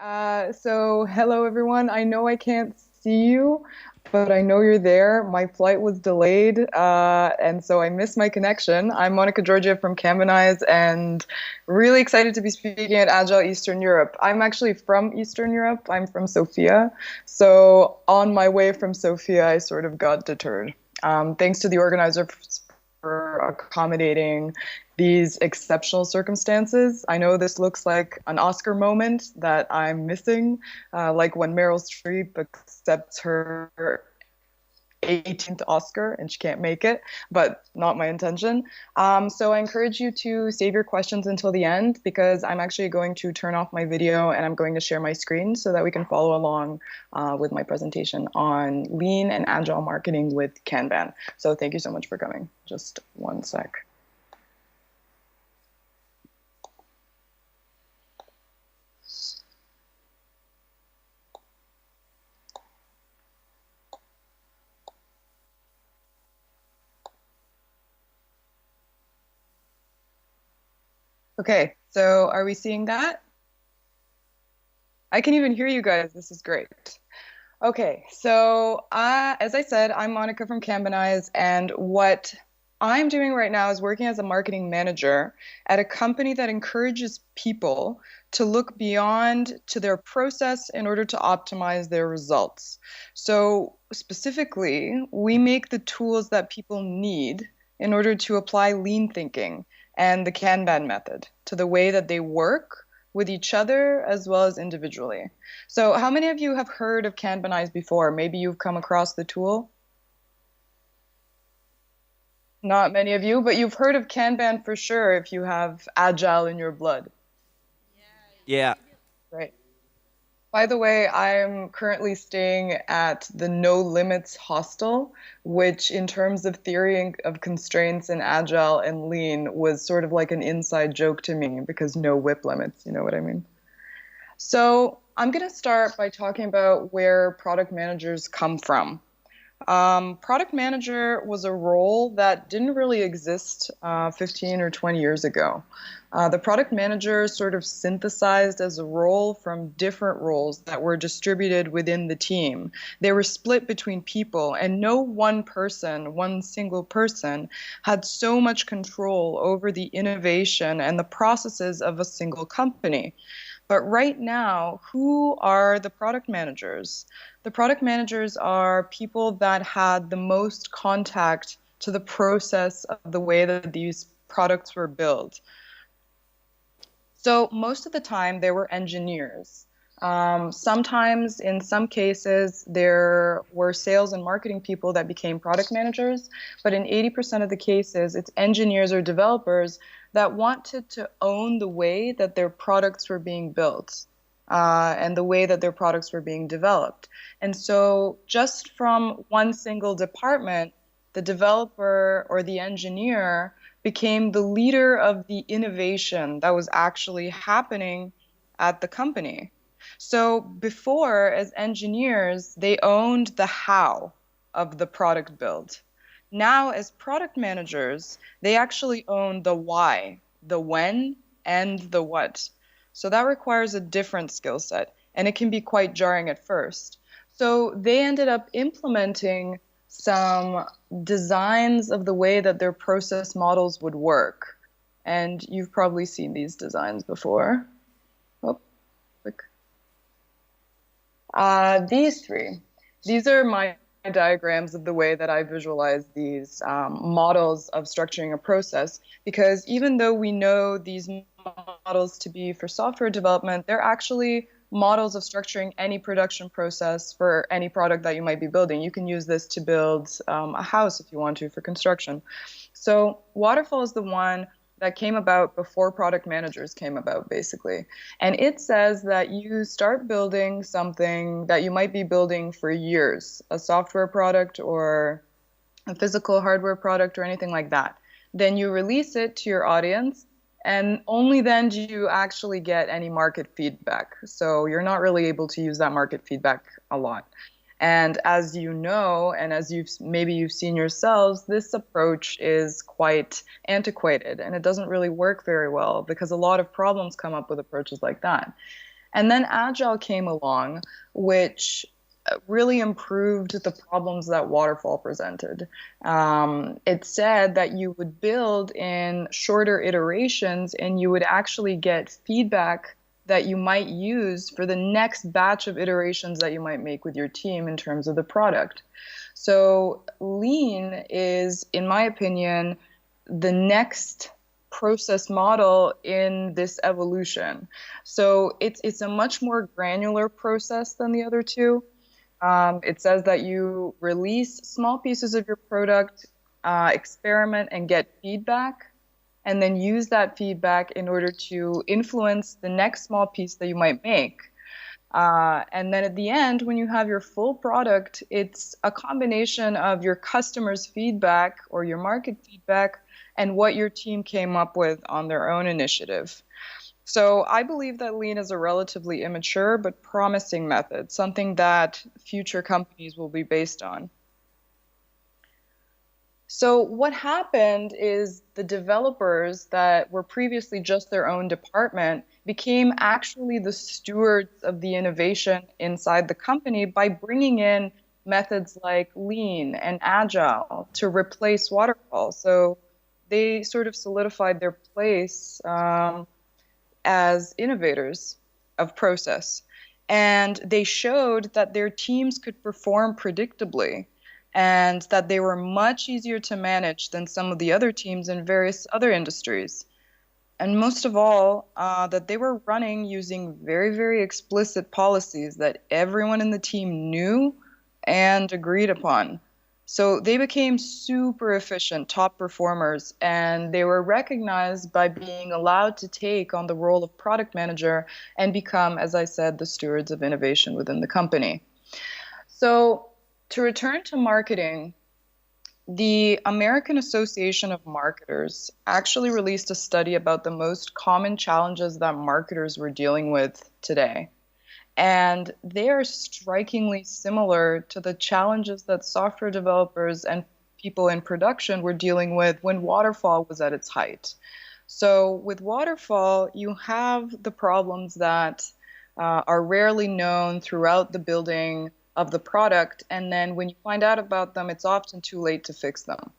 So hello everyone. I know I can't see you, but I know you're there. My flight was delayed, and so I missed my connection. I'm Monica Georgieff from Kanban, and really excited to be speaking at Agile Eastern Europe. I'm actually from Eastern Europe. I'm from Sofia. So on my way from Sofia, I sort of got deterred. Thanks to the organizer for accommodating these exceptional circumstances. I know this looks like an Oscar moment that I'm missing, like when Meryl Streep accepts her 18th Oscar and she can't make it, but not my intention. So I encourage you to save your questions until the end because I'm actually going to turn off my video and I'm going to share my screen so that we can follow along with my presentation on lean and agile marketing with Kanban. So thank you so much for coming. Just one sec. Okay, so are we seeing that? I can even hear you guys. This is great. Okay, so as I said, I'm Monica from Kanban, and what I'm doing right now is working as a marketing manager at a company that encourages people to look beyond to their process in order to optimize their results. So specifically, we make the tools that people need in order to apply lean thinking and the Kanban method to the way that they work with each other as well as individually. So how many of you have heard of Kanban before? Maybe you've come across the tool. Not many of you, but you've heard of Kanban for sure if you have Agile in your blood. Yeah. Right. By the way, I'm currently staying at the No Limits hostel, which in terms of theory of constraints in Agile and Lean was sort of like an inside joke to me because no whip limits, you know what I mean? So I'm going to start by talking about where product managers come from. Product manager was a role that didn't really exist 15 or 20 years ago. The product manager sort of synthesized as a role from different roles that were distributed within the team. They were split between people, and no one person, one single person, had so much control over the innovation and the processes of a single company. But right now, who are the product managers? The product managers are people that had the most contact to the process of the way that these products were built. So most of the time, they were engineers. Sometimes, in some cases, there were sales and marketing people that became product managers. But in 80% of the cases, it's engineers or developers that wanted to own the way that their products were being built and the way that their products were being developed. And so, just from one single department, the developer or the engineer became the leader of the innovation that was actually happening at the company. So before, as engineers, they owned the how of the product build. Now, as product managers, they actually own the why, the when, and the what. So that requires a different skill set, and it can be quite jarring at first. So they ended up implementing some designs of the way that their process models would work. And you've probably seen these designs before. Oh, quick. These three. These are my diagrams of the way that I visualize these models of structuring a process. Because even though we know these models to be for software development, they're actually models of structuring any production process for any product that you might be building. You can use this to build a house if you want to for construction. So Waterfall is the one that came about before product managers came about, basically. And it says that you start building something that you might be building for years, a software product or a physical hardware product or anything like that. Then you release it to your audience, and only then do you actually get any market feedback. So you're not really able to use that market feedback a lot. And as you know, and as you've seen yourselves, this approach is quite antiquated and it doesn't really work very well because a lot of problems come up with approaches like that. And then Agile came along, which really improved the problems that Waterfall presented. It said that you would build in shorter iterations and you would actually get feedback that you might use for the next batch of iterations that you might make with your team in terms of the product. So, lean is, in my opinion, the next process model in this evolution. So it's a much more granular process than the other two. It says that you release small pieces of your product, experiment and get feedback, and then use that feedback in order to influence the next small piece that you might make. And then at the end, when you have your full product, it's a combination of your customers' feedback or your market feedback and what your team came up with on their own initiative. So I believe that lean is a relatively immature but promising method, something that future companies will be based on. So what happened is the developers that were previously just their own department became actually the stewards of the innovation inside the company by bringing in methods like lean and agile to replace waterfall. So they sort of solidified their place as innovators of process. And they showed that their teams could perform predictably and that they were much easier to manage than some of the other teams in various other industries. And most of all, that they were running using very, very explicit policies that everyone in the team knew and agreed upon. So they became super efficient, top performers, and they were recognized by being allowed to take on the role of product manager and become, as I said, the stewards of innovation within the company. So to return to marketing, the American Association of Marketers actually released a study about the most common challenges that marketers were dealing with today. And they are strikingly similar to the challenges that software developers and people in production were dealing with when Waterfall was at its height. So with Waterfall, you have the problems that are rarely known throughout the building of the product. And then when you find out about them, it's often too late to fix them.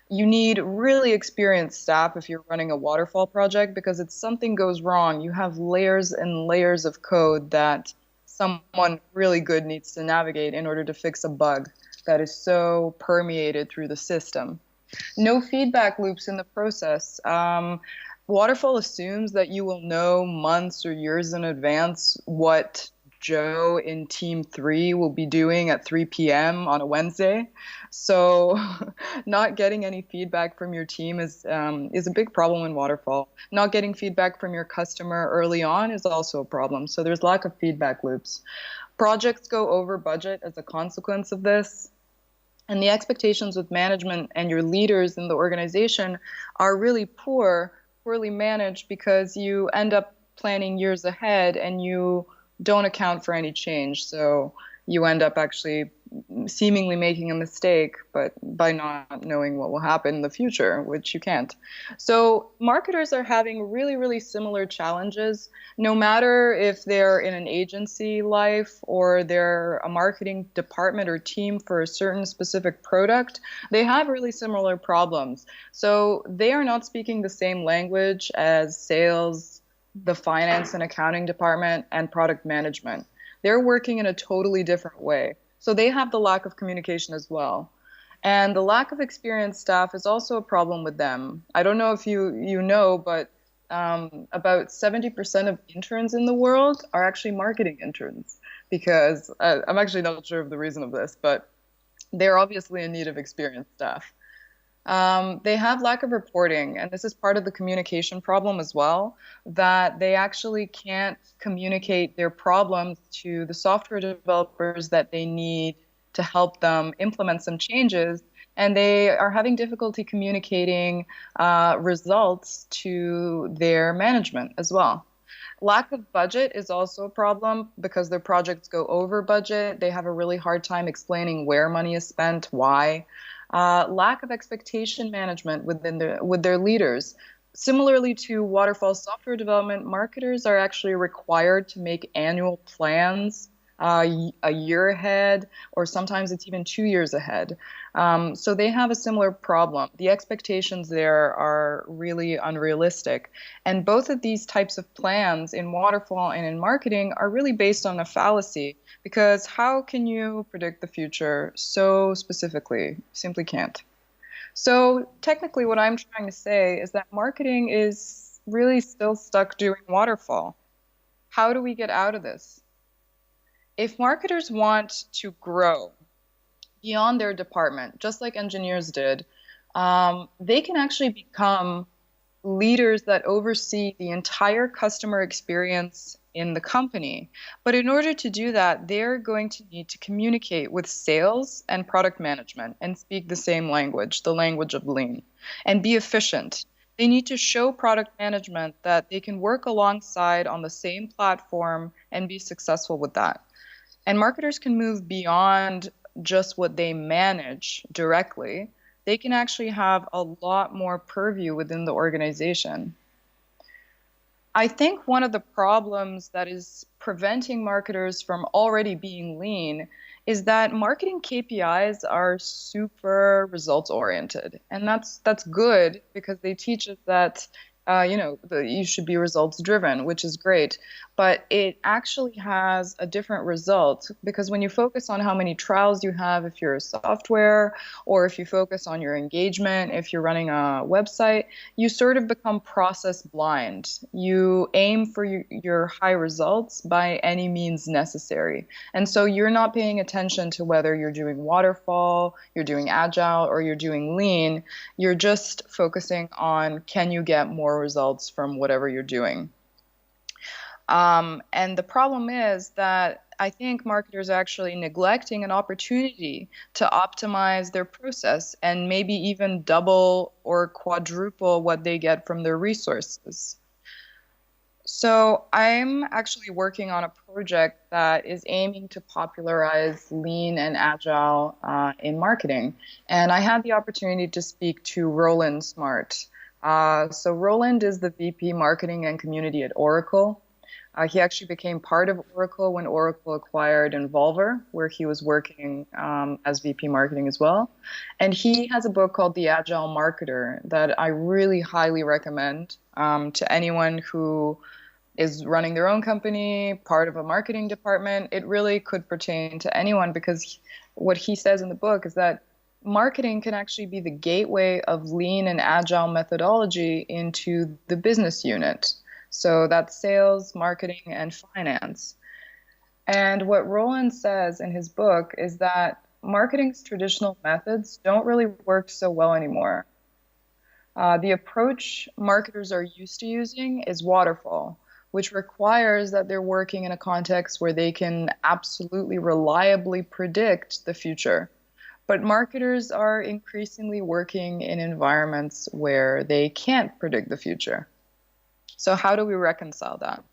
You need really experienced staff if you're running a waterfall project because if something goes wrong, you have layers and layers of code that someone really good needs to navigate in order to fix a bug that is so permeated through the system. No feedback loops in the process. Waterfall assumes that you will know months or years in advance what Joe in team 3 will be doing at 3 p.m. on a Wednesday. So not getting any feedback from your team is a big problem in Waterfall. Not getting feedback from your customer early on is also a problem. So there's lack of feedback loops. Projects go over budget as a consequence of this. And the expectations with management and your leaders in the organization are really poorly managed because you end up planning years ahead and you don't account for any change. So you end up actually seemingly making a mistake, but by not knowing what will happen in the future, which you can't. So marketers are having really, really similar challenges, no matter if they're in an agency life or they're a marketing department or team for a certain specific product, they have really similar problems. So they are not speaking the same language as sales, the finance and accounting department, and product management. They're working in a totally different way. So they have the lack of communication as well. And the lack of experienced staff is also a problem with them. I don't know if you know, but about 70% of interns in the world are actually marketing interns because I'm actually not sure of the reason of this, but they're obviously in need of experienced staff. They have lack of reporting, and this is part of the communication problem as well, that they actually can't communicate their problems to the software developers that they need to help them implement some changes, and they are having difficulty communicating results to their management as well. Lack of budget is also a problem because their projects go over budget. They have a really hard time explaining where money is spent, why. Lack of expectation management with their leaders. Similarly to waterfall software development, marketers are actually required to make annual plans a year ahead, or sometimes it's even 2 years ahead. So they have a similar problem. The expectations there are really unrealistic. And both of these types of plans in waterfall and in marketing are really based on a fallacy, because how can you predict the future so specifically? Simply can't. So technically, what I'm trying to say is that marketing is really still stuck doing waterfall. How do we get out of this? If marketers want to grow beyond their department, just like engineers did, they can actually become leaders that oversee the entire customer experience in the company. But in order to do that, they're going to need to communicate with sales and product management and speak the same language, the language of lean, and be efficient. They need to show product management that they can work alongside on the same platform and be successful with that. And marketers can move beyond just what they manage directly. They can actually have a lot more purview within the organization. I think one of the problems that is preventing marketers from already being lean is that marketing KPIs are super results oriented. And that's good because they teach us that you should be results driven, which is great. But it actually has a different result, because when you focus on how many trials you have, if you're a software, or if you focus on your engagement, if you're running a website, you sort of become process blind. You aim for your high results by any means necessary. And so you're not paying attention to whether you're doing waterfall, you're doing agile, or you're doing lean. You're just focusing on, can you get more results from whatever you're doing? And the problem is that I think marketers are actually neglecting an opportunity to optimize their process and maybe even double or quadruple what they get from their resources. So I'm actually working on a project that is aiming to popularize lean and agile in marketing. And I had the opportunity to speak to Roland Smart. So Roland is the VP marketing and community at Oracle. He actually became part of Oracle when Oracle acquired Involver, where he was working as VP marketing as well. And he has a book called The Agile Marketer that I really highly recommend to anyone who is running their own company, part of a marketing department. It really could pertain to anyone, because what he says in the book is that marketing can actually be the gateway of lean and agile methodology into the business unit. So that's sales, marketing, and finance. And what Roland says in his book is that marketing's traditional methods don't really work so well anymore. The approach marketers are used to using is waterfall, which requires that they're working in a context where they can absolutely reliably predict the future. But marketers are increasingly working in environments where they can't predict the future. So how do we reconcile that?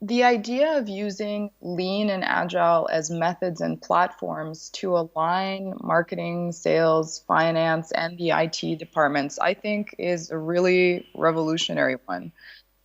The idea of using lean and agile as methods and platforms to align marketing, sales, finance, and the IT departments, I think, is a really revolutionary one.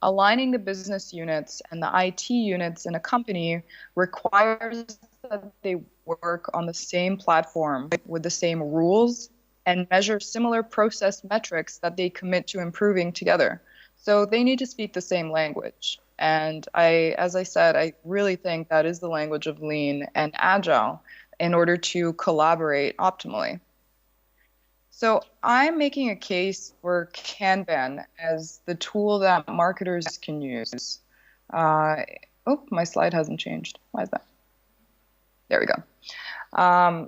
Aligning the business units and the IT units in a company requires that they work on the same platform with the same rules and measure similar process metrics that they commit to improving together. So they need to speak the same language. And as I said, I really think that is the language of lean and agile in order to collaborate optimally. So I'm making a case for Kanban as the tool that marketers can use. Uh, my slide hasn't changed. Why is that? There we go.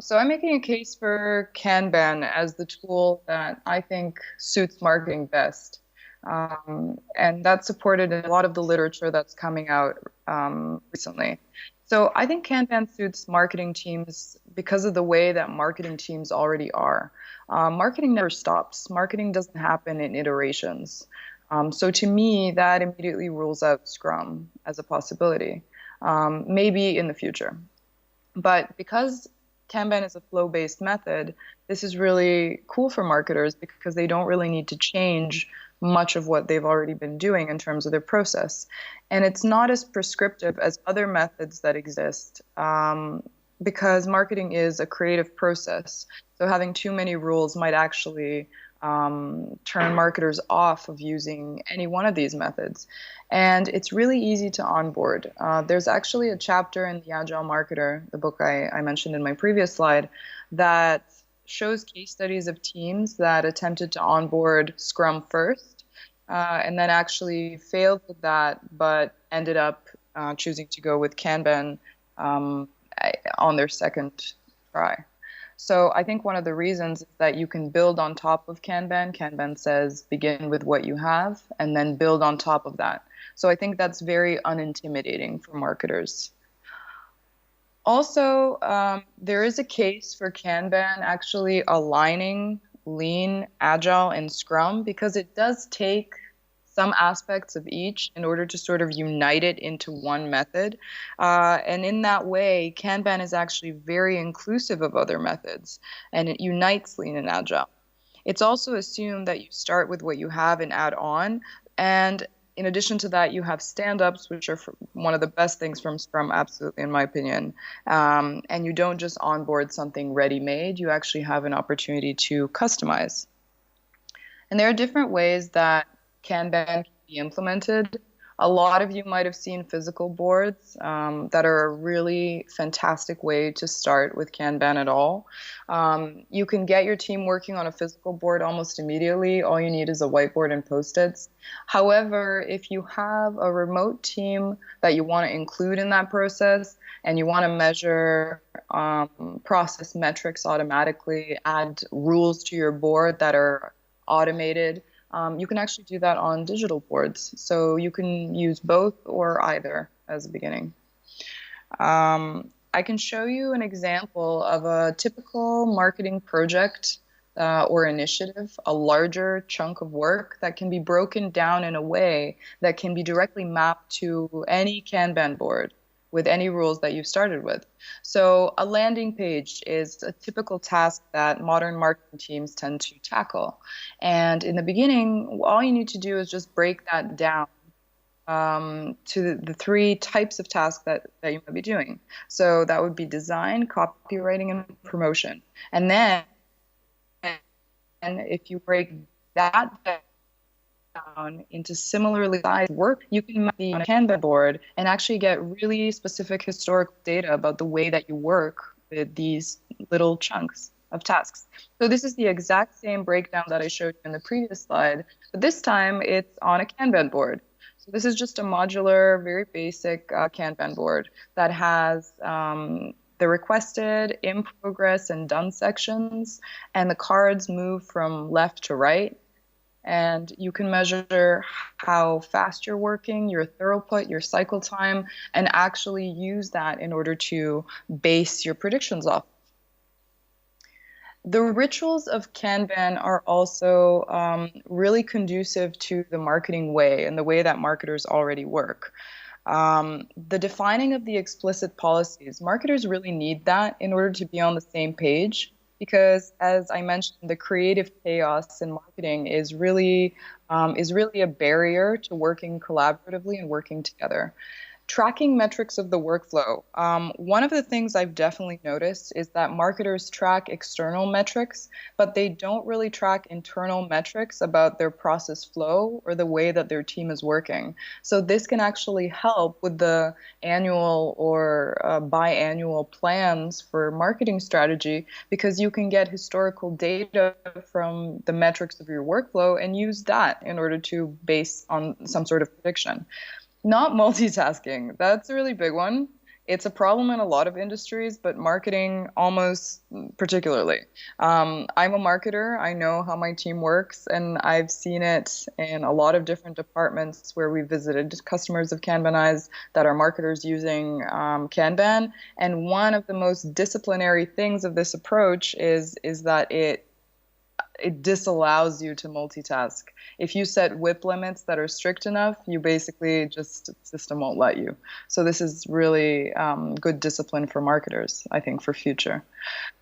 So I'm making a case for Kanban as the tool that I think suits marketing best. And that's supported in a lot of the literature that's coming out recently. So I think Kanban suits marketing teams because of the way that marketing teams already are. Marketing never stops. Marketing doesn't happen in iterations. So to me, that immediately rules out Scrum as a possibility, maybe in the future. But because Kanban is a flow-based method, this is really cool for marketers because they don't really need to change much of what they've already been doing in terms of their process. And it's not as prescriptive as other methods that exist because marketing is a creative process. So having too many rules might actually turn marketers off of using any one of these methods. And it's really easy to onboard. There's actually a chapter in The Agile Marketer, the book I mentioned in my previous slide, that shows case studies of teams that attempted to onboard Scrum first and then actually failed with that, but ended up choosing to go with Kanban on their second try. So I think one of the reasons is that you can build on top of Kanban. Kanban says begin with what you have and then build on top of that. So I think that's very unintimidating for marketers. Also, there is a case for Kanban actually aligning Lean, Agile, and Scrum because it does take some aspects of each in order to sort of unite it into one method. And in that way, Kanban is actually very inclusive of other methods, and it unites Lean and Agile. It's also assumed that you start with what you have and add on. And in addition to that, you have stand-ups, which are one of the best things from Scrum, absolutely, in my opinion. And you don't just onboard something ready-made. You actually have an opportunity to customize. And there are different ways that Kanban can be implemented. A lot of you might have seen physical boards that are a really fantastic way to start with Kanban at all. You can get your team working on a physical board almost immediately. All you need is a whiteboard and Post-its. However, if you have a remote team that you want to include in that process and you want to measure process metrics automatically, add rules to your board that are automated, you can actually do that on digital boards. So you can use both or either as a beginning. I can show you an example of a typical marketing project or initiative, a larger chunk of work that can be broken down in a way that can be directly mapped to any Kanban board with any rules that you've started with. So a landing page is a typical task that modern marketing teams tend to tackle. And in the beginning, all you need to do is just break that down to the three types of tasks that you might be doing. So that would be design, copywriting, and promotion. And then if you break that down into similarly sized work, you can be on a Kanban board and actually get really specific historical data about the way that you work with these little chunks of tasks. So this is the exact same breakdown that I showed you in the previous slide, but this time it's on a Kanban board. So this is just a modular, very basic Kanban board that has the requested, in progress, and done sections, and the cards move from left to right. And you can measure how fast you're working, your throughput, your cycle time, and actually use that in order to base your predictions off. The rituals of Kanban are also really conducive to the marketing way and the way that marketers already work. The defining of the explicit policies, marketers really need that in order to be on the same page. Because, as I mentioned, the creative chaos in marketing is really a barrier to working collaboratively and working together. Tracking metrics of the workflow. One of the things I've definitely noticed is that marketers track external metrics, but they don't really track internal metrics about their process flow or the way that their team is working. So this can actually help with the annual or biannual plans for marketing strategy because you can get historical data from the metrics of your workflow and use that in order to base on some sort of prediction. Not multitasking. That's a really big one. It's a problem in a lot of industries, but marketing almost particularly. I'm a marketer. I know how my team works, and I've seen it in a lot of different departments where we visited customers of Kanbanize that are marketers using Kanban. And one of the most disciplinary things of this approach is that it disallows you to multitask. If you set WIP limits that are strict enough, you basically just system won't let you. So this is really good discipline for marketers, I think, for future.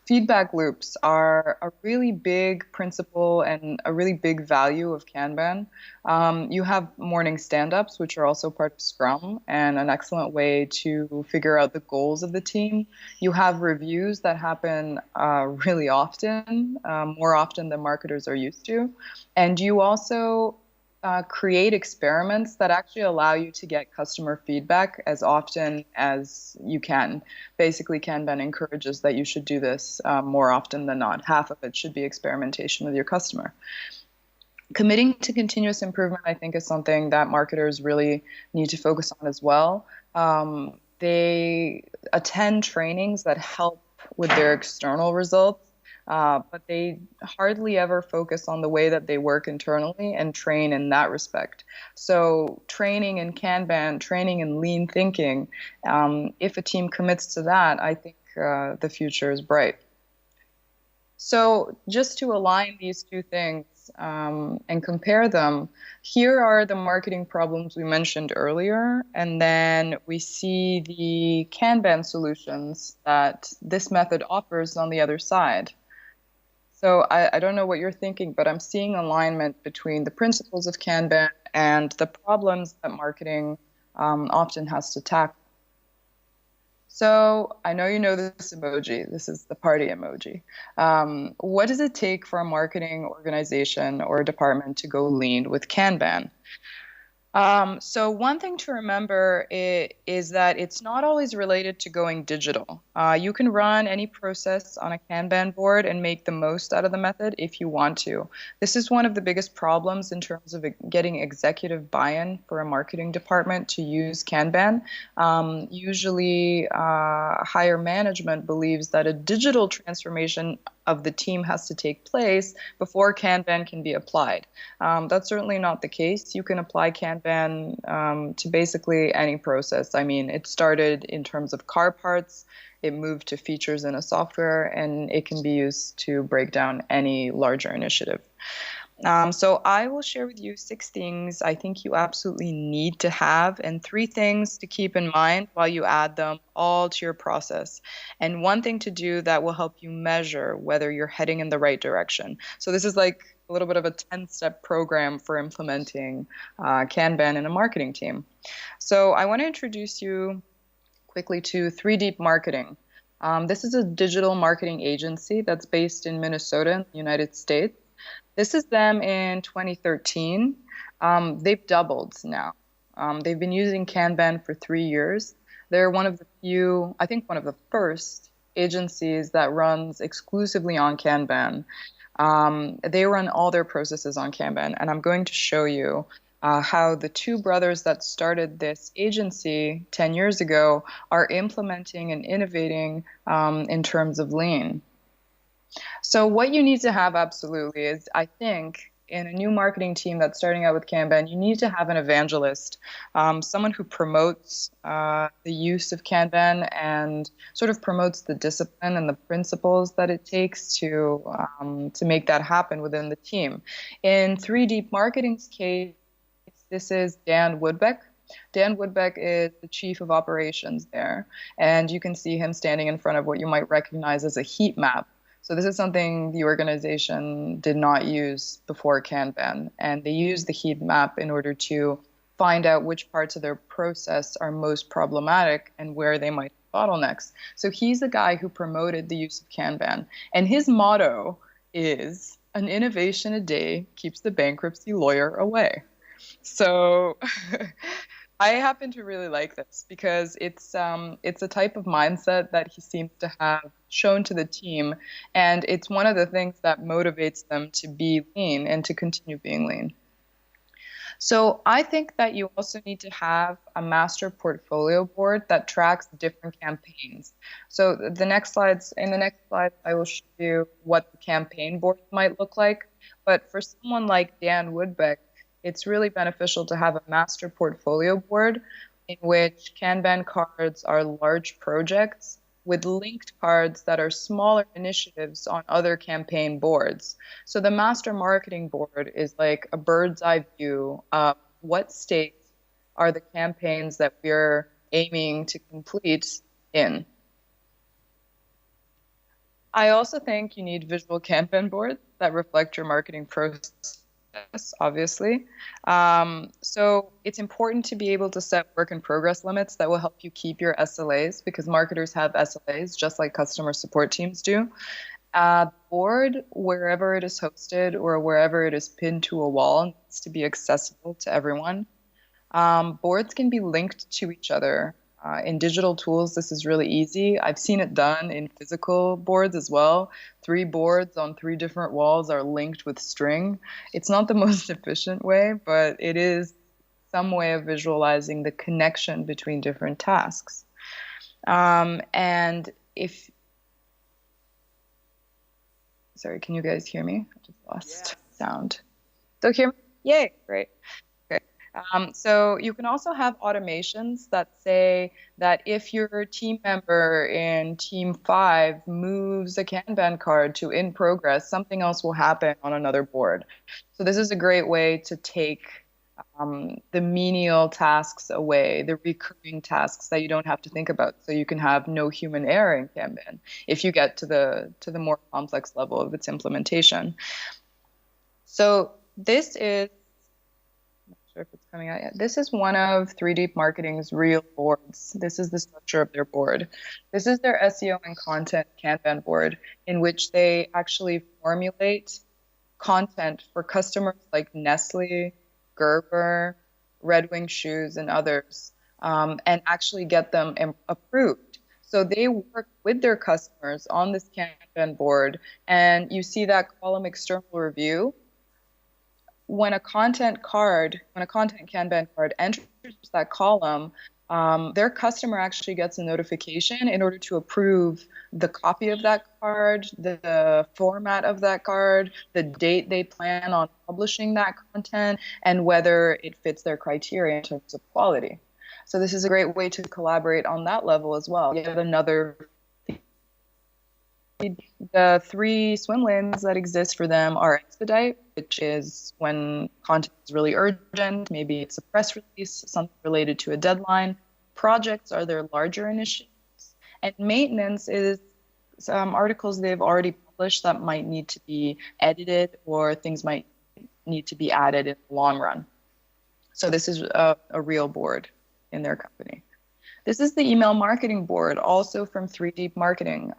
Feedback loops are a really big principle and a really big value of Kanban. You have morning stand-ups, which are also part of Scrum and an excellent way to figure out the goals of the team. You have reviews that happen really often, more often than marketers are used to. And you also create experiments that actually allow you to get customer feedback as often as you can. Basically, Kanban encourages that you should do this more often than not. Half of it should be experimentation with your customer. Committing to continuous improvement, I think, is something that marketers really need to focus on as well. They attend trainings that help with their external results, but they hardly ever focus on the way that they work internally and train in that respect. So training in Kanban, training in lean thinking, if a team commits to that, I think the future is bright. So just to align these two things and compare them, here are the marketing problems we mentioned earlier, and then we see the Kanban solutions that this method offers on the other side. So I don't know what you're thinking, but I'm seeing alignment between the principles of Kanban and the problems that marketing often has to tackle. So I know you know this emoji. This is the party emoji. What does it take for a marketing organization or department to go lean with Kanban? So one thing to remember is that it's not always related to going digital. You can run any process on a Kanban board and make the most out of the method if you want to. This is one of the biggest problems in terms of getting executive buy-in for a marketing department to use Kanban. Usually, higher management believes that a digital transformation of the team has to take place before Kanban can be applied. That's certainly not the case. You can apply Kanban to basically any process. I mean, it started in terms of car parts, it moved to features in a software, and it can be used to break down any larger initiative. So I will share with you 6 things I think you absolutely need to have and 3 things to keep in mind while you add them all to your process. And one thing to do that will help you measure whether you're heading in the right direction. So this is like a little bit of a 10-step program for implementing Kanban in a marketing team. So I want to introduce you quickly to 3 Deep Marketing. This is a digital marketing agency that's based in Minnesota, in the United States. This is them in 2013. They've doubled now. They've been using Kanban for 3 years. They're one of the few, I think one of the first agencies that runs exclusively on Kanban. They run all their processes on Kanban, and I'm going to show you how the 2 brothers that started this agency 10 years ago are implementing and innovating in terms of lean. So what you need to have absolutely is, I think, in a new marketing team that's starting out with Kanban, you need to have an evangelist, someone who promotes the use of Kanban and sort of promotes the discipline and the principles that it takes to make that happen within the team. In 3 Deep Marketing's case, this is Dan Woodbeck. Dan Woodbeck is the chief of operations there, and you can see him standing in front of what you might recognize as a heat map. So this is something the organization did not use before Kanban, and they use the heat map in order to find out which parts of their process are most problematic and where they might have bottlenecks. So he's the guy who promoted the use of Kanban, and his motto is, "An innovation a day keeps the bankruptcy lawyer away." So I happen to really like this because it's a type of mindset that he seems to have shown to the team, and it's one of the things that motivates them to be lean and to continue being lean. So I think that you also need to have a master portfolio board that tracks different campaigns. So in the next slides, I will show you what the campaign board might look like. But for someone like Dan Woodbeck, it's really beneficial to have a master portfolio board in which Kanban cards are large projects with linked cards that are smaller initiatives on other campaign boards. So the master marketing board is like a bird's eye view of what states are the campaigns that we're aiming to complete in. I also think you need visual Kanban boards that reflect your marketing process, obviously. So it's important to be able to set work in progress limits that will help you keep your SLAs, because marketers have SLAs just like customer support teams do. Board, wherever it is hosted or wherever it is pinned to a wall, needs to be accessible to everyone. Boards can be linked to each other. In digital tools, this is really easy. I've seen it done in physical boards as well. 3 boards on 3 different walls are linked with string. It's not the most efficient way, but it is some way of visualizing the connection between different tasks. And if, sorry, can you guys hear me? I just lost sound. So hear me? Yay, great. So you can also have automations that say that if your team member in team 5 moves a Kanban card to in progress, something else will happen on another board. So this is a great way to take the menial tasks away, the recurring tasks that you don't have to think about. So you can have no human error in Kanban if you get to the more complex level of its implementation. So this is, if it's coming out yet. This is one of 3D Marketing's real boards. This is the structure of their board. This is their SEO and content Kanban board, in which they actually formulate content for customers like Nestle, Gerber, Red Wing Shoes, and others, and actually get them approved. So they work with their customers on this Kanban board, and you see that column external review. When a content Kanban card enters that column, their customer actually gets a notification in order to approve the copy of that card, the format of that card, the date they plan on publishing that content, and whether it fits their criteria in terms of quality. So this is a great way to collaborate on that level as well. Yet another. The 3 swim lanes that exist for them are expedite, which is when content is really urgent, maybe it's a press release, something related to a deadline. Projects are their larger initiatives. And maintenance is some articles they've already published that might need to be edited, or things might need to be added in the long run. So this is a real board in their company. This is the email marketing board, also from 3D Marketing.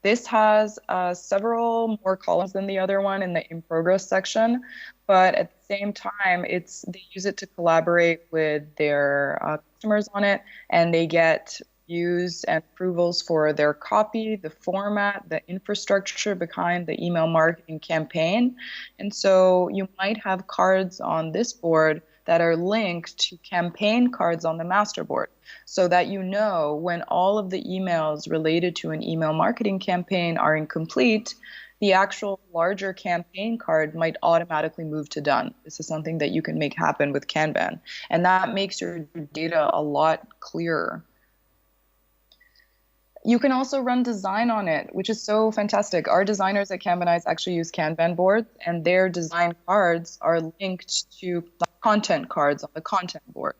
This has several more columns than the other one in the in progress section, but at the same time, they use it to collaborate with their customers on it, and they get views and approvals for their copy, the format, the infrastructure behind the email marketing campaign. And so you might have cards on this board that are linked to campaign cards on the master board, so that you know when all of the emails related to an email marketing campaign are incomplete, the actual larger campaign card might automatically move to done. This is something that you can make happen with Kanban, and that makes your data a lot clearer. You can also run design on it, which is so fantastic. Our designers at Kanbanize actually use Kanban boards, and their design cards are linked to content cards on the content board,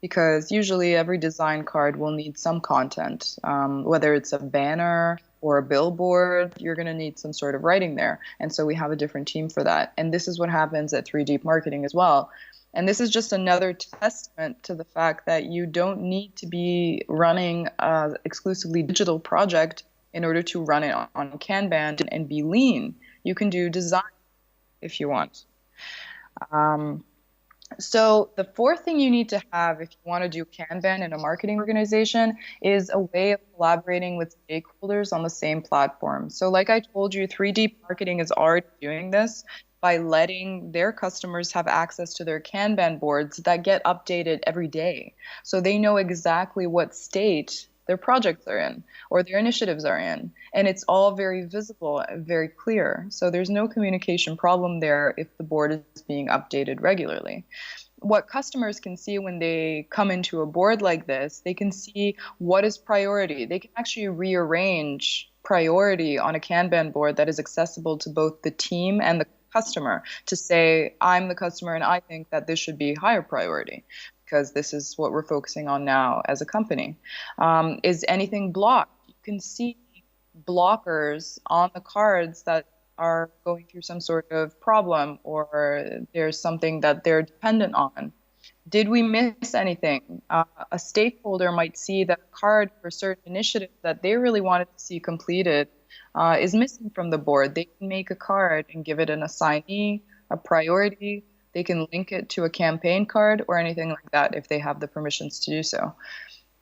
because usually every design card will need some content, whether it's a banner or a billboard, you're going to need some sort of writing there. And so we have a different team for that. And this is what happens at 3D Marketing as well. And this is just another testament to the fact that you don't need to be running an exclusively digital project in order to run it on Kanban and be lean. You can do design if you want. So the fourth thing you need to have if you want to do Kanban in a marketing organization is a way of collaborating with stakeholders on the same platform. So like I told you, 3D Marketing is already doing this by letting their customers have access to their Kanban boards that get updated every day. So they know exactly what state their projects are in or their initiatives are in. And it's all very visible, very clear. So there's no communication problem there if the board is being updated regularly. what customers can see when they come into a board like this, they can see what is priority. They can actually rearrange priority on a Kanban board that is accessible to both the team and the customer to say, I'm the customer and I think that this should be higher priority because this is what we're focusing on now as a company. Is anything blocked? You can see blockers on the cards that are going through some sort of problem or there's something that they're dependent on. Did we miss anything? A stakeholder might see that a card for a certain initiative that they really wanted to see completed is missing from the board. They can make a card and give it an assignee, a priority. They can link it to a campaign card or anything like that if they have the permissions to do so.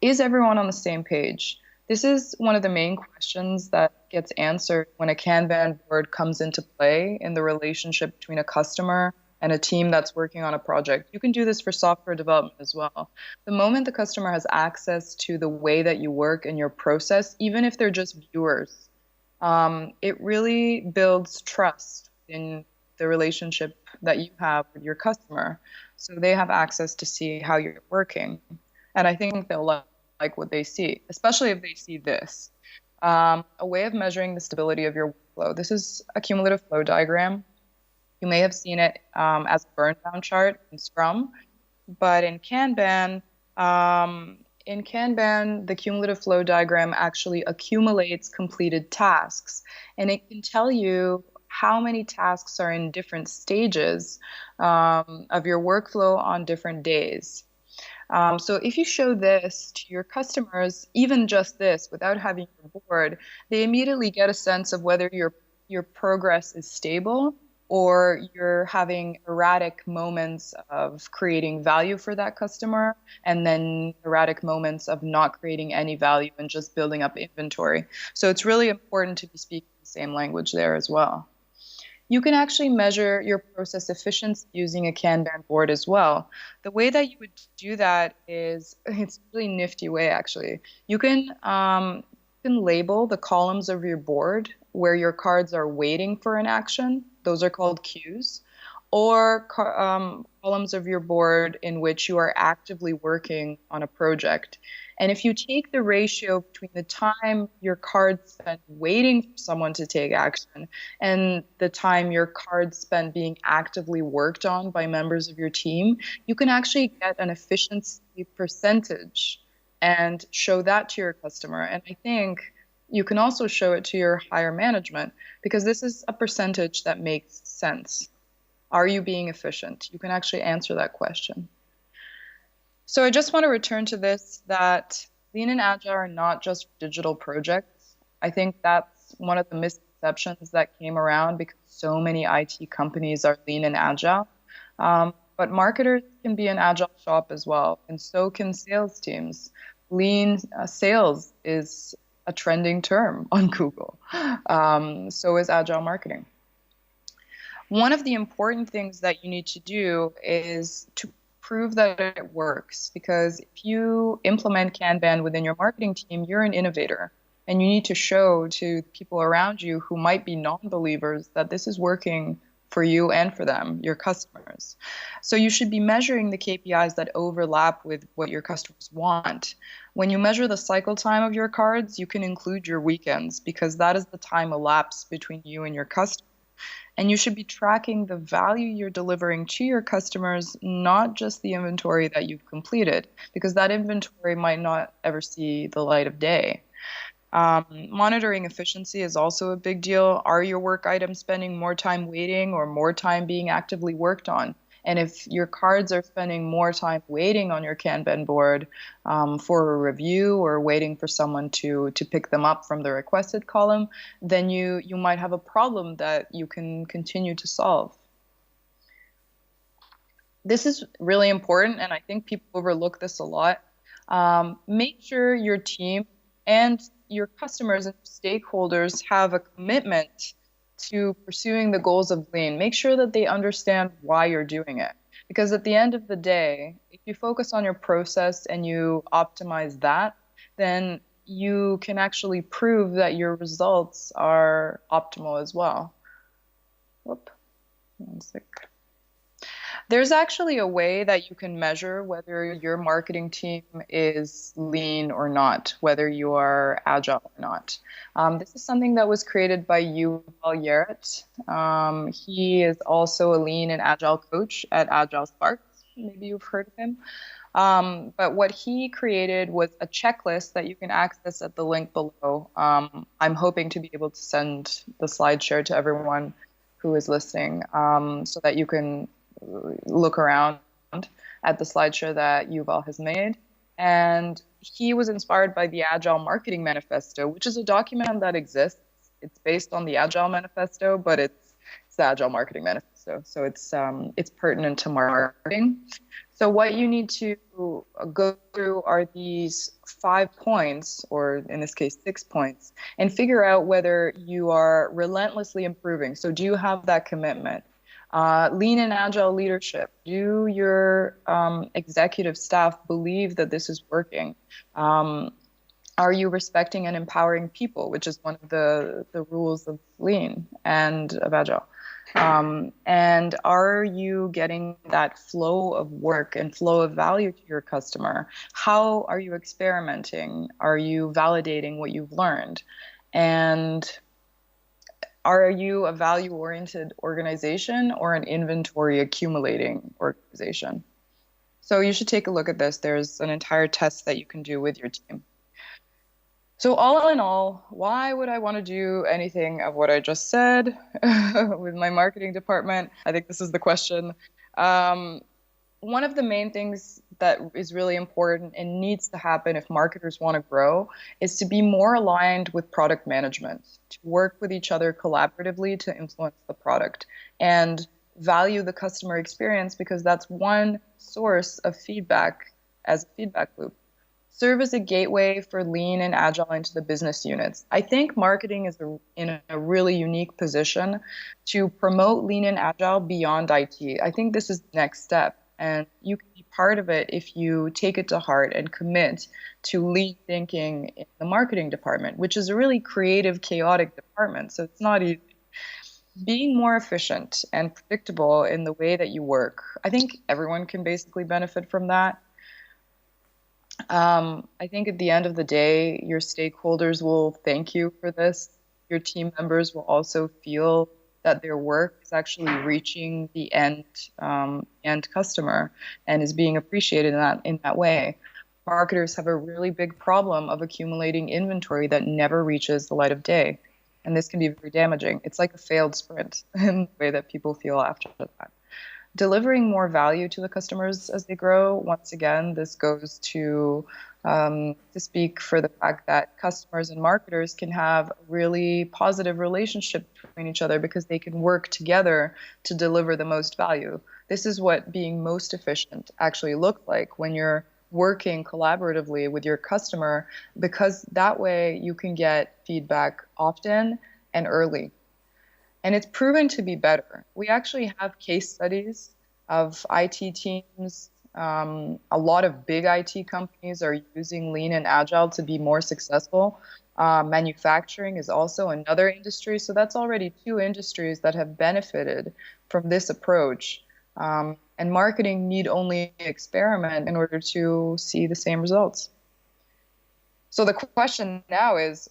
Is everyone on the same page? This is one of the main questions that gets answered when a Kanban board comes into play in the relationship between a customer and a team that's working on a project. You can do this for software development as well. The moment the customer has access to the way that you work and your process, even if they're just viewers, it really builds trust in the relationship that you have with your customer. So they have access to see how you're working. And I think they'll like what they see, especially if they see this. A way of measuring the stability of your workflow. This is a cumulative flow diagram. You may have seen it as a burn down chart in Scrum, but in Kanban, the cumulative flow diagram actually accumulates completed tasks, and it can tell you how many tasks are in different stages of your workflow on different days. So if you show this to your customers, even just this, without having your board, they immediately get a sense of whether your progress is stable or you're having erratic moments of creating value for that customer and then erratic moments of not creating any value and just building up inventory. So it's really important to be speaking the same language there as well. You can actually measure your process efficiency using a Kanban board as well. The way that you would do that is, it's a really nifty way actually. You can label the columns of your board where your cards are waiting for an action. Those are called queues. Or columns of your board in which you are actively working on a project. And if you take the ratio between the time your cards spent waiting for someone to take action and the time your cards spent being actively worked on by members of your team, you can actually get an efficiency percentage and show that to your customer. And I think you can also show it to your higher management because this is a percentage that makes sense. Are you being efficient? You can actually answer that question. So I just want to return to this, that Lean and Agile are not just digital projects. I think that's one of the misconceptions that came around because so many IT companies are Lean and Agile. But marketers can be an Agile shop as well, and so can sales teams. Lean sales is a trending term on Google. So is Agile marketing. One of the important things that you need to do is to prove that it works, because if you implement Kanban within your marketing team, you're an innovator and you need to show to people around you who might be non-believers that this is working for you and for them, your customers. So you should be measuring the KPIs that overlap with what your customers want. When you measure the cycle time of your cards, you can include your weekends because that is the time elapsed between you and your customer. And you should be tracking the value you're delivering to your customers, not just the inventory that you've completed, because that inventory might not ever see the light of day. Monitoring efficiency is also a big deal. Are your work items spending more time waiting or more time being actively worked on? And if your cards are spending more time waiting on your Kanban board for a review or waiting for someone to pick them up from the requested column, then you might have a problem that you can continue to solve. This is really important, and I think people overlook this a lot. Make sure your team and your customers and stakeholders have a commitment to pursuing the goals of Lean. Make sure that they understand why you're doing it. Because at the end of the day, if you focus on your process and you optimize that, then you can actually prove that your results are optimal as well. Whoop, one sec. There's actually a way that you can measure whether your marketing team is lean or not, whether you are agile or not. This is something that was created by Yuval Yaret. He is also a lean and agile coach at Agile Sparks. Maybe you've heard of him. But what he created was a checklist that you can access at the link below. I'm hoping to be able to send the slide share to everyone who is listening, so that you can look around at the slideshow that Yuval has made. And he was inspired by the Agile Marketing Manifesto, which is a document that exists. It's based on the Agile Manifesto, but it's the Agile Marketing Manifesto, so it's pertinent to marketing. So what you need to go through are these 5 points, or in this case 6 points, and figure out whether you are relentlessly improving. So do you have that commitment? Lean and agile leadership. Do your executive staff believe that this is working? Are you respecting and empowering people, which is one of the rules of lean and of agile? And are you getting that flow of work and flow of value to your customer? How are you experimenting? Are you validating what you've learned? And are you a value-oriented organization or an inventory accumulating organization? So you should take a look at this. There's an entire test that you can do with your team. So all in all, why would I want to do anything of what I just said with my marketing department? I think this is the question. One of the main things that is really important and needs to happen if marketers want to grow is to be more aligned with product management, to work with each other collaboratively to influence the product and value the customer experience, because that's one source of feedback as a feedback loop. Serve as a gateway for lean and agile into the business units. I think marketing is in a really unique position to promote lean and agile beyond IT. I think this is the next step, and you can be part of it if you take it to heart and commit to lean thinking in the marketing department, which is a really creative, chaotic department, so it's not easy. Being more efficient and predictable in the way that you work. I think everyone can basically benefit from that. I think at the end of the day, your stakeholders will thank you for this. Your team members will also feel that their work is actually reaching the end customer and is being appreciated in that way. Marketers have a really big problem of accumulating inventory that never reaches the light of day, and this can be very damaging. It's like a failed sprint in the way that people feel after that. Delivering more value to the customers as they grow. Once again, this goes to speak for the fact that customers and marketers can have a really positive relationship between each other because they can work together to deliver the most value. This is what being most efficient actually looks like when you're working collaboratively with your customer, because that way you can get feedback often and early. And it's proven to be better. We actually have case studies of IT teams. A lot of big IT companies are using lean and agile to be more successful. Manufacturing is also another industry. So that's already 2 industries that have benefited from this approach. And marketing need only experiment in order to see the same results. So the question now is,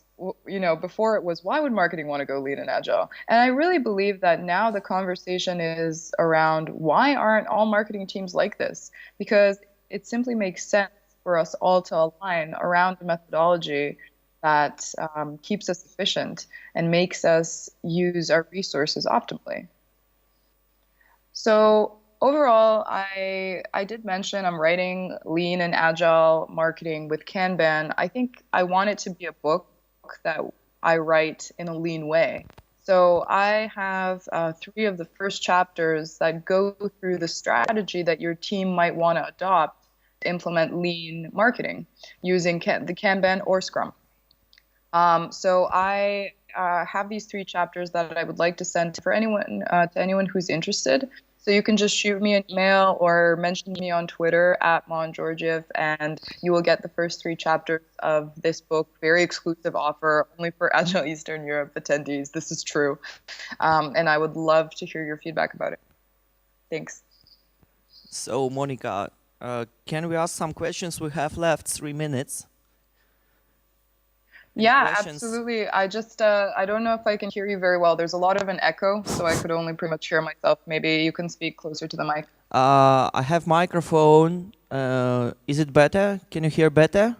before it was, why would marketing want to go lean and agile? And I really believe that now the conversation is around, why aren't all marketing teams like this? Because it simply makes sense for us all to align around a methodology that keeps us efficient and makes us use our resources optimally. So overall, I did mention I'm writing lean and agile marketing with Kanban. I think I want it to be a book that I write in a lean way. So I have 3 of the first chapters that go through the strategy that your team might want to adopt to implement lean marketing using the Kanban or Scrum. So I have these 3 chapters that I would like to send to anyone who's interested. So you can just shoot me an email or mention me on Twitter at Georgieff, and you will get the first 3 chapters of this book. Very exclusive offer, only for Agile Eastern Europe attendees. This is true. And I would love to hear your feedback about it. Thanks. So, Monica, can we ask some questions? We have left 3 minutes. Any Yeah, questions? absolutely. I don't know if I can hear you very well. There's a lot of an echo, so I could only pretty much hear myself. Maybe you can speak closer to the mic. I have microphone. Is it better? Can you hear better?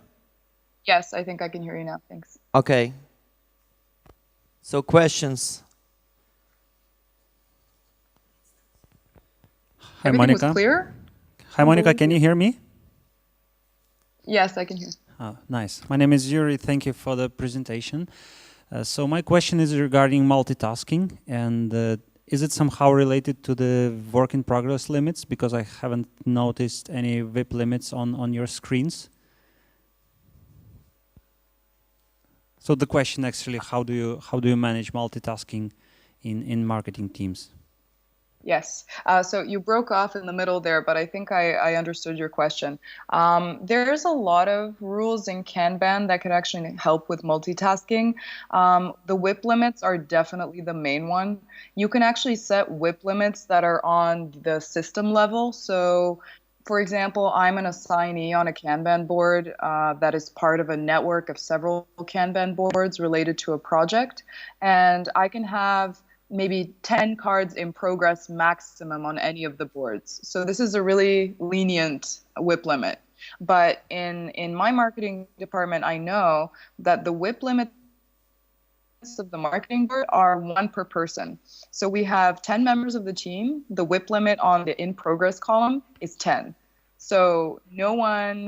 Yes, I think I can hear you now. Thanks. Okay. So questions. Hi, Everything was Monica. clear? Hi, Monica. Can you hear me? Yes, I can hear. Oh, nice. My name is Yuri. Thank you for the presentation. So my question is regarding multitasking, and is it somehow related to the work in progress limits? Because I haven't noticed any VIP limits on your screens. So the question actually, how do you manage multitasking in marketing teams? Yes. So you broke off in the middle there, but I think I understood your question. There's a lot of rules in Kanban that could actually help with multitasking. The WIP limits are definitely the main one. You can actually set WIP limits that are on the system level. So, for example, I'm an assignee on a Kanban board that is part of a network of several Kanban boards related to a project. And I can have maybe 10 cards in progress maximum on any of the boards. So this is a really lenient WIP limit. But in my marketing department, I know that the WIP limits of the marketing board are one per person. So we have 10 members of the team. The WIP limit on the in progress column is 10. So no one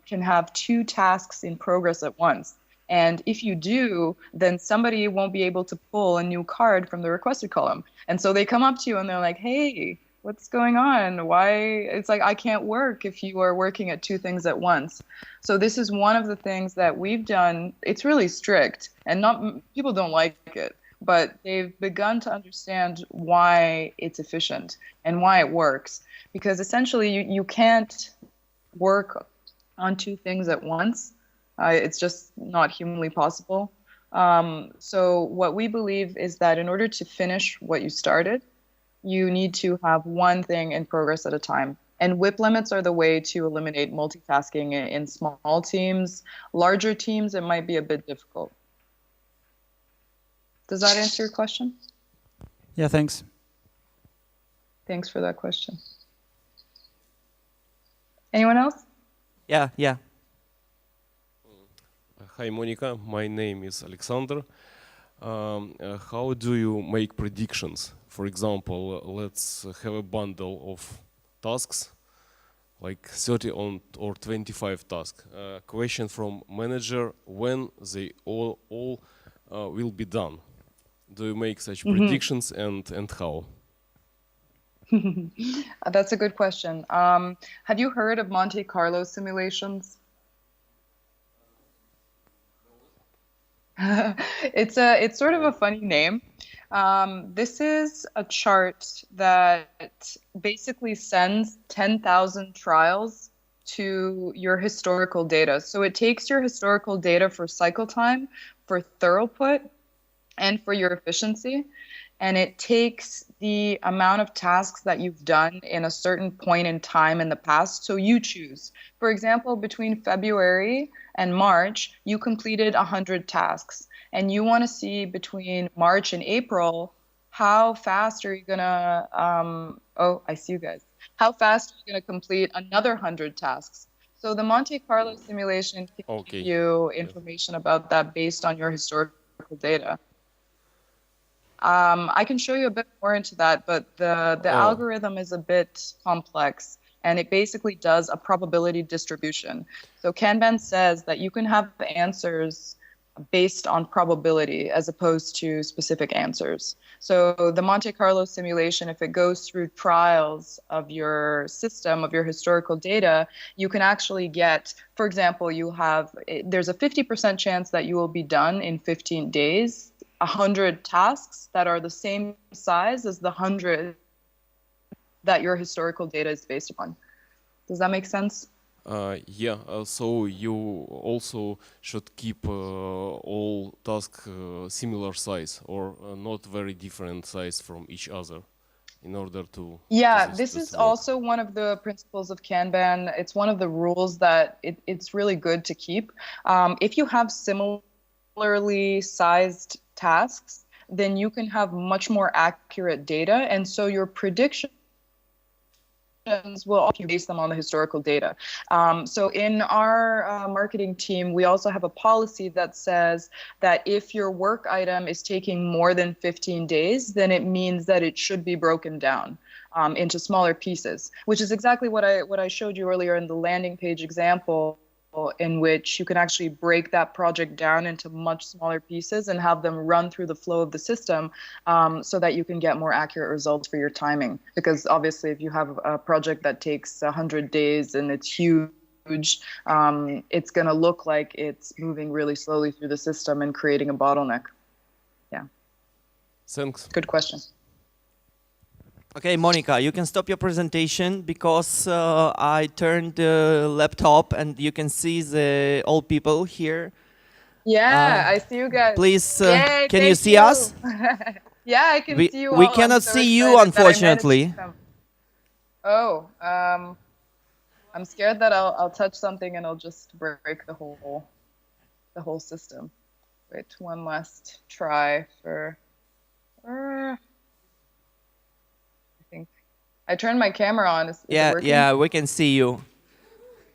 can have two tasks in progress at once. And if you do, then somebody won't be able to pull a new card from the requested column. And so they come up to you and they're like, hey, what's going on? Why? It's like, I can't work if you are working at two things at once. So this is one of the things that we've done. It's really strict and not people don't like it, but they've begun to understand why it's efficient and why it works. Because essentially you can't work on two things at once. It's just not humanly possible. So what we believe is that in order to finish what you started, you need to have one thing in progress at a time. And WIP limits are the way to eliminate multitasking in small teams. Larger teams, it might be a bit difficult. Does that answer your question? Yeah, thanks. Thanks for that question. Anyone else? Yeah. Hi, Monica. My name is Alexander. How do you make predictions? For example, let's have a bundle of tasks, like 30 or 25 tasks. Question from manager: when they all will be done? Do you make such predictions, and how? That's a good question. Have you heard of Monte Carlo simulations? It's sort of a funny name. This is a chart that basically sends 10,000 trials to your historical data. So it takes your historical data for cycle time, for throughput, and for your efficiency. And it takes the amount of tasks that you've done in a certain point in time in the past. So you choose. For example, between February and March, you completed 100 tasks. And you want to see between March and April, how fast are you going to, oh, I see you guys. How fast are you going to complete another 100 tasks? So the Monte Carlo simulation can give you information about that based on your historical data. I can show you a bit more into that, but the algorithm is a bit complex, and it basically does a probability distribution. So Kanban says that you can have answers based on probability as opposed to specific answers. So the Monte Carlo simulation, if it goes through trials of your system, of your historical data, you can actually get, for example, there's a 50% chance that you will be done in 15 days. 100 tasks that are the same size as the 100 that your historical data is based upon. Does that make sense? Yeah, so you also should keep all tasks similar size or not very different size from each other. in order to Yeah, this this is work? also one of the principles of Kanban. It's one of the rules that it's really good to keep. If you have similarly sized tasks, then you can have much more accurate data. And so your predictions will also base them on the historical data. So in our marketing team, we also have a policy that says that if your work item is taking more than 15 days, then it means that it should be broken down into smaller pieces, which is exactly what I showed you earlier in the landing page example, in which you can actually break that project down into much smaller pieces and have them run through the flow of the system, so that you can get more accurate results for your timing. Because obviously, if you have a project that takes 100 days and it's huge, it's going to look like it's moving really slowly through the system and creating a bottleneck. Yeah. Thanks. Good question. Okay, Monica, you can stop your presentation because I turned the laptop and you can see the old people here. Yeah, I see you guys. Please, Yay, can you thank see us? Yeah, I can see you all. We I'm cannot so see you, excited that I managed unfortunately. to come. Oh, I'm scared that I'll touch something and I'll just break the whole system. Wait, one last try for. I think I turned my camera on. Is it working? Yeah, we can see you.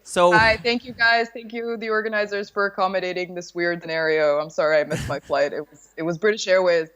So hi, thank you guys. Thank you, the organizers, for accommodating this weird scenario. I'm sorry I missed my flight. It was British Airways.